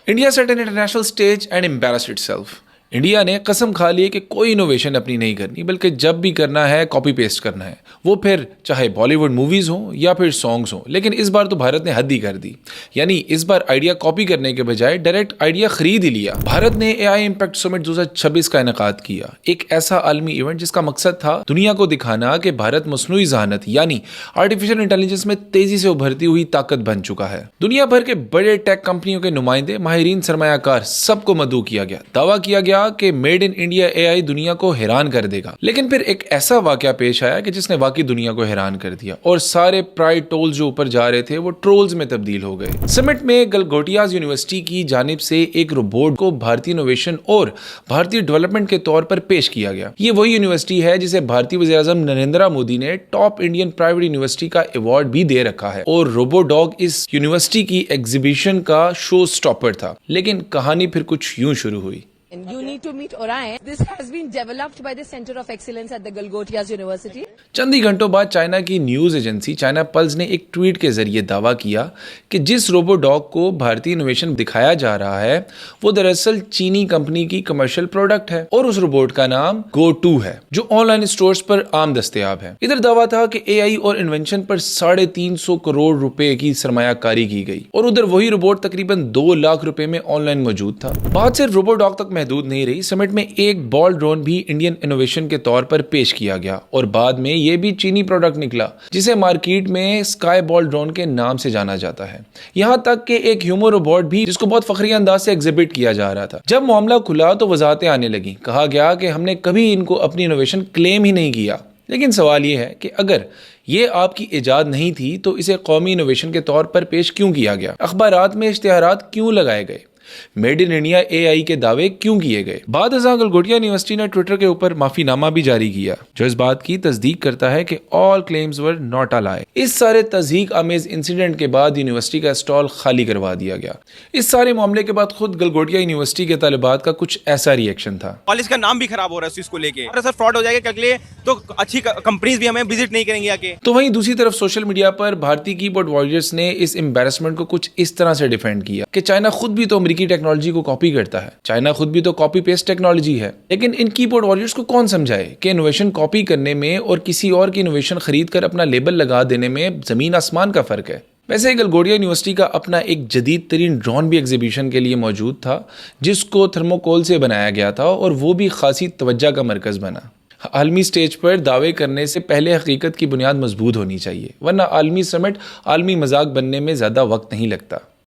India set an international stage and embarrassed itself. India ने कसम खा ली कि कोई इनोवेशन अपनी नहीं करनी, बल्कि जब भी करना है कॉपी पेस्ट करना है, वो फिर चाहे बॉलीवुड मूवीज हो या फिर सॉन्ग्स हो। लेकिन इस बार तो भारत ने हद ही कर दी, यानी इस बार आइडिया कॉपी करने के बजाय डायरेक्ट आइडिया खरीद ही लिया। भारत ने एआई इम्पैक्ट समिट 2026 का इनेकाद किया, एक ऐसा आलमी इवेंट जिसका मकसद था दुनिया को दिखाना कि भारत मसनूई ज़हानत यानी आर्टिफिशियल इंटेलिजेंस में तेजी से उभरती हुई ताकत बन चुका है। दुनिया भर के बड़े टेक कंपनियों के नुमाइंदे, माहिरीन, सरमायाकार सबको मदऊ किया गया। दावा किया गया कि मेड इन इंडिया एआई दुनिया को हैरान कर देगा। लेकिन फिर एक ऐसा वाकया पेश आया कि जिसने वाकई दुनिया को हैरान कर दिया और सारे प्राइड टोल्स जो ऊपर जा रहे थे वो ट्रोल्स में तब्दील हो गए। समिट में गलगोटियाज यूनिवर्सिटी की जानिब से एक रोबोट को भारतीय इनोवेशन और भारतीय डेवलपमेंट के तौर पर पेश किया गया। ये वही यूनिवर्सिटी है जिसे भारतीय वज़ीर-ए-आज़म नरेंद्र मोदी ने टॉप इंडियन प्राइवेट यूनिवर्सिटी का अवार्ड भी दे रखा है और रोबोडॉग इस यूनिवर्सिटी की एग्जीबिशन का शो स्टॉपर था। लेकिन कहानी फिर कुछ यूं शुरू हुई। You need to meet Orion. This has been developed by the Center of Excellence at the Galgotias University. चंद ही घंटों बाद चाइना की न्यूज एजेंसी चाइना पल्स ने एक ट्वीट के जरिए दावा किया कि जिस रोबोडॉग को भारतीय इनोवेशन दिखाया जा रहा है वो दरअसल चीनी कंपनी की कमर्शियल प्रोडक्ट है और उस रोबोट का नाम Go2 है, जो ऑनलाइन स्टोर्स पर आम दस्तयाब है। इधर दावा था कि एआई और इन्वेंशन पर 350 करोड़ रुपए की सरमायाकारी की गई और उधर वही रोबोट तकरीबन 2 लाख रुपए में ऑनलाइन मौजूद था। बात सिर्फ रोबोडॉग तक महदूद नहीं रही। समिट में एक बॉल ड्रोन भी इंडियन इनोवेशन के तौर पर पेश किया गया और बाद में यह भी चीनी प्रोडक्ट निकला जिसे मार्केट में स्काई बॉल ड्रोन के नाम से जाना जाता है। यहां तक कि एक ह्यूमन रोबोट भी जिसको बहुत फखरिया अंदाज से एग्जिबिट किया जा रहा था। जब मामला खुला तो वजाहतें आने लगी। कहा गया कि हमने कभी इनको अपनी इनोवेशन क्लेम ही नहीं किया। लेकिन सवाल यह है कि अगर ये आपकी इजाद नहीं थी तो इसे कौमी इनोवेशन के तौर पर पेश क्यों किया गया? अखबारात में इश्तिहारात क्यों लगाए गए? मेड इन इंडिया एआई के दावे क्यों किए गए? बाद गलगोटिया यूनिवर्सिटी ने ट्विटर के ऊपर माफीनामा भी जारी किया जो इस बात की तस्दीक करता है कि all claims were not a lie. इस सारे तस्दीक आमेज इंसिडेंट के बाद यूनिवर्सिटी का स्टॉल खाली करवा दिया गया। इस सारे मामले के बाद खुद गलगोटिया यूनिवर्सिटी के तालिबात का कुछ ऐसा रिएक्शन था। कॉलेज का नाम भी खराब हो रहा है इस चीज को लेके, अगर सर फ्रॉड हो जाएगा अगले तो अच्छी कंपनीज भी हमें विजिट नहीं करेंगे आके। तो वहीं दूसरी तरफ सोशल मीडिया पर भारतीय कीबोर्ड वॉरियर्स ने इस एम्बैरेसमेंट को कुछ इस तरह से डिफेंड किया कि चाइना खुद भी तो अमेरिकी टेक्नोलॉजी को कॉपी करता है, चाइना खुद भी तो कॉपी पेस्ट टेक्नोलॉजी है। लेकिन इन कीबोर्ड वॉरियर्स को कौन समझाए कि इनोवेशन कॉपी करने में और किसी और की इनोवेशन खरीद कर अपना लेबल लगा देने में जमीन आसमान का फर्क है। वैसे गलगोटिया यूनिवर्सिटी का अपना एक जदीद तरीन ड्रोन भी एग्जीबिशन के लिए मौजूद था जिसको थर्मोकोल से बनाया गया था और वो भी खासी तवज्जो का मरकज बना। आलमी स्टेज पर दावे करने से पहले हकीकत की बुनियाद मजबूत होनी चाहिए, वरना आलमी समिट आलमी मजाक बनने में ज़्यादा वक्त नहीं लगता।